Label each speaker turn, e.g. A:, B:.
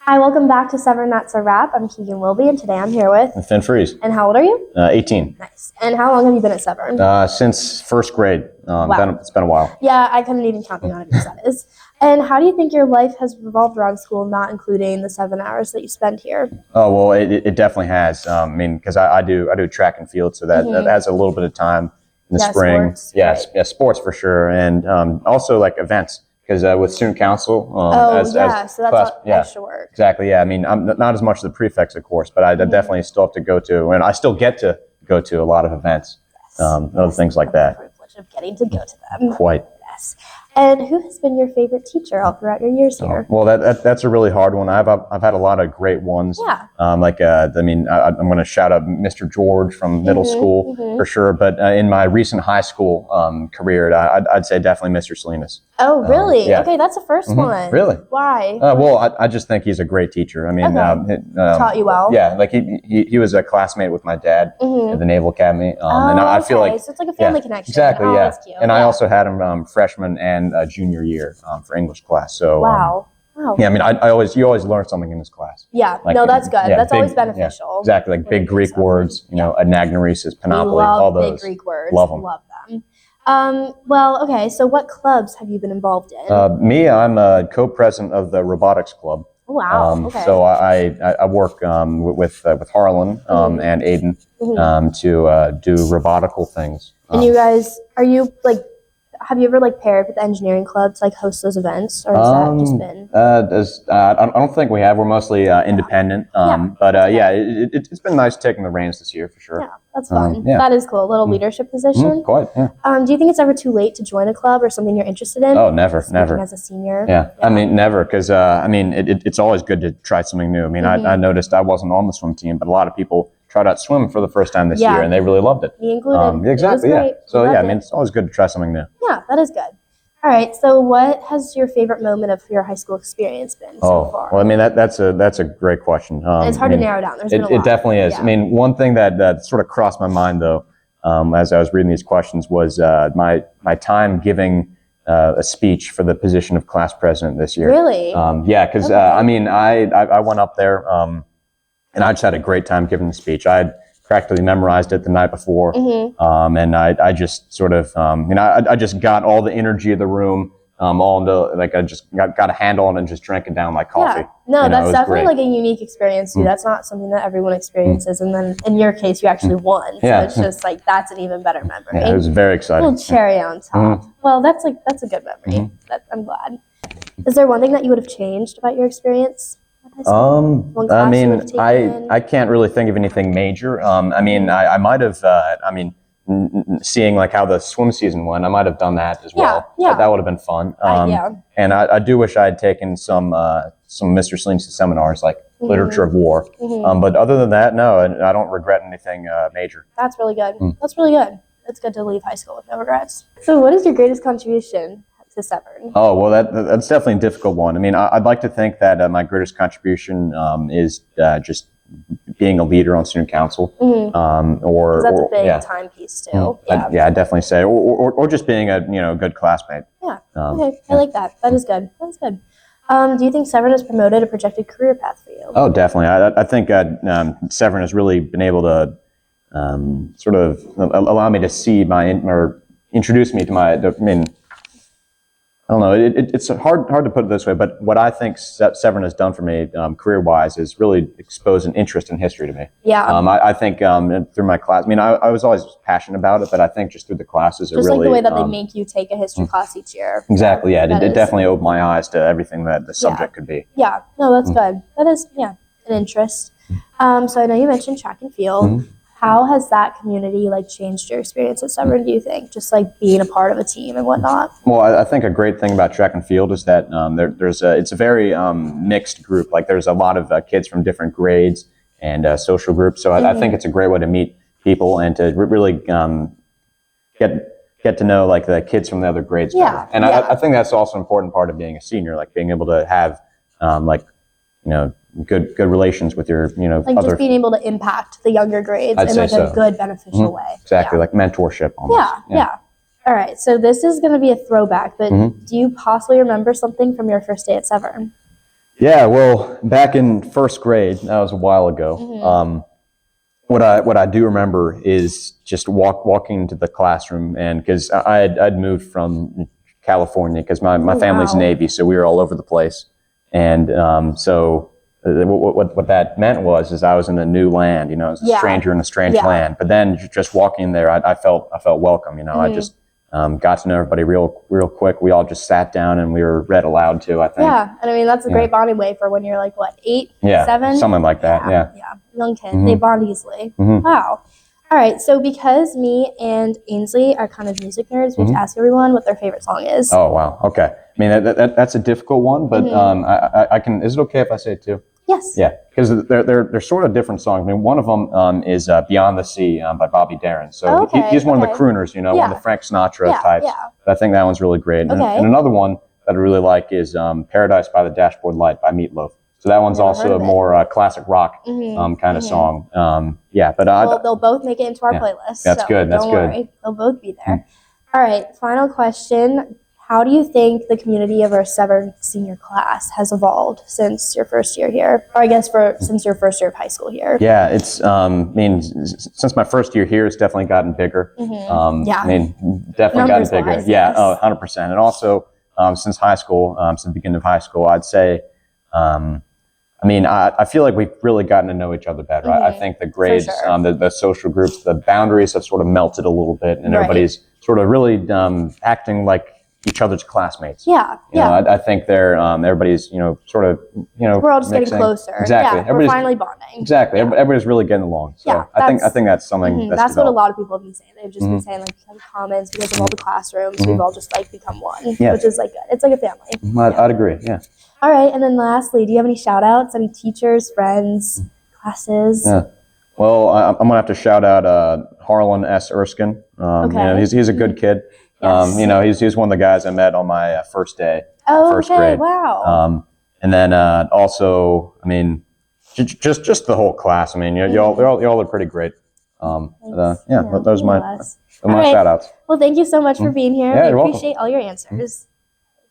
A: Hi, welcome back to Severn That's a Wrap. I'm Keegan Wilby, and today I'm here with
B: Finn Freeze.
A: And how old are you?
B: 18.
A: Nice. And how long have you been at Severn?
B: Since first grade.
A: Wow.
B: It's been a while.
A: Yeah, I couldn't even count the amount of years that is. And how do you think your life has revolved around school, not including the 7 hours that you spend here?
B: Oh, well, it definitely has. Because I do track and field, so that has a little bit of time in the spring.
A: Sports,
B: Yes,
A: right.
B: yeah, sports for sure. And also like events. Because with student council,
A: so that's extra work.
B: Exactly, yeah. I mean, I'm not as much the prefects, of course, but I definitely still have to go to, and I still get to go to a lot of events, other things like that.
A: The privilege of getting to go to them.
B: Quite.
A: Yes. And who has been your favorite teacher all throughout your years here?
B: Well, that's a really hard one. I've had a lot of great ones.
A: Yeah.
B: I'm going to shout out Mr. George from middle school for sure. But in my recent high school career, I'd say definitely Mr. Salinas.
A: Oh, really?
B: Yeah.
A: Okay, that's the first one.
B: Really?
A: Why?
B: Well, I just think he's a great teacher. I mean,
A: Taught you well.
B: Yeah, like he was a classmate with my dad at the Naval Academy, and I feel like
A: so it's like a family connection.
B: Exactly,
A: oh,
B: yeah.
A: That's cute.
B: And I also had him freshman and junior year for English class. So
A: wow.
B: Yeah, I mean, you always learn something in this class.
A: Yeah,
B: like,
A: no, that's good.
B: Yeah,
A: that's always beneficial.
B: Yeah, exactly, like big Greek words, anagnoresis, panoply, all those.
A: Big Greek words.
B: Love them.
A: Well, okay, so what clubs have you been involved in?
B: Me, I'm a co-president of the robotics club.
A: Oh, wow. Okay.
B: So I work with Harlan and Aiden to do robotical things.
A: And you guys, have you ever paired with the engineering club to host those events, or has that just been?
B: I don't think we have. We're mostly independent. It's been nice taking the reins this year for sure.
A: Yeah, that's fun. That is cool. A little leadership position.
B: Quite. Yeah.
A: Do you think it's ever too late to join a club or something you're interested in?
B: Oh, never.
A: As a senior.
B: Yeah. I mean, never, because it's always good to try something new. I mean, I noticed I wasn't on the swim team, but a lot of people tried out swim for the first time this year, and they really loved it.
A: Me included.
B: Exactly.
A: Yeah.
B: So I mean, it's always good to try something new.
A: Yeah, that is good. All right. So, what has your favorite moment of your high school experience been so far?
B: Well, I mean, that's a great question.
A: And it's hard to narrow down. There's been a lot.
B: It definitely is.
A: Yeah.
B: I mean, one thing that sort of crossed my mind though, as I was reading these questions, was my time giving a speech for the position of class president this year.
A: Really?
B: Yeah, because I mean, I went up there and I just had a great time giving the speech. I had practically memorized it the night before, and I just sort of, I just got all the energy of the room, all into, I just got a handle on it and just drank it down like coffee.
A: Yeah. No, that's definitely
B: great.
A: a unique experience too. That's not something that everyone experiences, and then in your case, you actually won. So it's just that's an even better memory.
B: Yeah, it was very exciting.
A: A little cherry on top. Well, that's a good memory. I'm glad. Is there one thing that you would have changed about your experience?
B: I mean, I can't really think of anything major. I mean, I might have, seeing how the swim season went, I might have done that as well.
A: Yeah.
B: That would have been fun. And I do wish I had taken some Mr. Salinas seminars, like literature of war. But other than that, no, I don't regret anything major.
A: That's really good. That's really good. It's good to leave high school with no regrets. So what is your greatest contribution to Severn?
B: Oh, well, that's definitely a difficult one. I mean, I'd like to think that my greatest contribution is just being a leader on student council, or
A: that's a big time piece too.
B: I'd definitely say, or just being a good classmate.
A: Yeah. Okay, I like that. That is good. That's good. Do you think Severn has promoted a projected career path for you?
B: Oh, definitely. I think Severn has really been able to sort of allow me to see or introduce me to I don't know. It's hard to put it this way, but what I think Severn has done for me career-wise is really expose an interest in history to me.
A: Yeah.
B: I think through my class, I was always passionate about it, but I think just through the classes,
A: just the way that they make you take a history class each year.
B: Exactly. Yeah. It definitely opened my eyes to everything that the subject could be.
A: Yeah. No, that's good. That is an interest. So I know you mentioned track and field. How has that community changed your experience at Severn, do you think? Just being a part of a team and whatnot?
B: Well, I think a great thing about track and field is that it's a very mixed group. There's a lot of kids from different grades and social groups. So I think it's a great way to meet people and to really get to know the kids from the other grades better. And I think that's also an important part of being a senior, being able to have good relations with your other,
A: just being able to impact the younger grades in a good beneficial way.
B: Exactly, like mentorship almost.
A: Yeah. All right, so this is going to be a throwback, but do you possibly remember something from your first day at Severn?
B: Yeah, well, back in first grade, that was a while ago. What I do remember is just walking into the classroom, and because I'd moved from California because my family's
A: wow.
B: Navy, so we were all over the place, and so what that meant was I was in a new land, you know, as a
A: Yeah.
B: stranger in a strange
A: Yeah.
B: land. But then just walking there, I felt welcome, you know. I just got to know everybody real quick. We all just sat down and we were read aloud to, I think.
A: Yeah, and I mean that's a great bonding way for when you're like what, 8,
B: Yeah,
A: 7,
B: something like that. Yeah.
A: young kid. They bond easily. Wow. All right, so because me and Ainsley are kind of music nerds, we have to ask everyone what their favorite song is.
B: Oh wow. Okay. I mean that's a difficult one, but I can. Is it okay if I say it too?
A: Yes.
B: Yeah, because they're sort of different songs. I mean, one of them is "Beyond the Sea" by Bobby Darin. So he's one of the crooners, you know, one of the Frank Sinatra types.
A: Yeah.
B: But I think that one's really great. And another one that I really like is "Paradise by the Dashboard Light" by Meatloaf. So that one's also a more classic rock kind of song. Yeah, but
A: well, they'll both make it into our playlist.
B: That's
A: so
B: good. That's
A: don't
B: good.
A: worry. They'll both be there. All right, final question. How do you think the community of our Severn senior class has evolved since your first year here? Or I guess since your first year of high school here?
B: Yeah, it's, I mean, since my first year here, it's definitely gotten bigger.
A: Yeah.
B: I mean, definitely gotten bigger.
A: Numbers-wise,
B: Yeah,
A: yes.
B: 100%. And also, since high school, since the beginning of high school, I'd say, I mean, I feel like we've really gotten to know each other better. I think the grades,
A: sure.
B: the social groups, the boundaries have sort of melted a little bit, and everybody's sort of really acting like each other's classmates.
A: Yeah,
B: You know, I think they're everybody's, you know, sort of, you know,
A: we're all just
B: mixing.
A: getting closer.
B: Exactly.
A: Yeah, we're finally bonding.
B: Exactly. Everybody's really getting along. So
A: Yeah,
B: I think that's something that's
A: what a
B: developed.
A: lot of people have been saying. They've just been saying like some comments because of all the classrooms. We've all just like become one,
B: Yeah.
A: which is like good. It's like a family.
B: I'd agree. Yeah.
A: All right, and then lastly, do you have any shout outs? Any teachers, friends, classes?
B: Yeah. Well, I'm gonna have to shout out Harlan S. Erskine. You know, he's a good kid.
A: Yes.
B: You know, he's one of the guys I met on my first day,
A: Oh,
B: first
A: okay,
B: grade.
A: wow.
B: And then also, I mean, just the whole class. I mean, y'all are pretty great. Those are my
A: All
B: shout outs.
A: Well, thank you so much for being here.
B: Yeah,
A: we
B: you're welcome.
A: appreciate all your answers.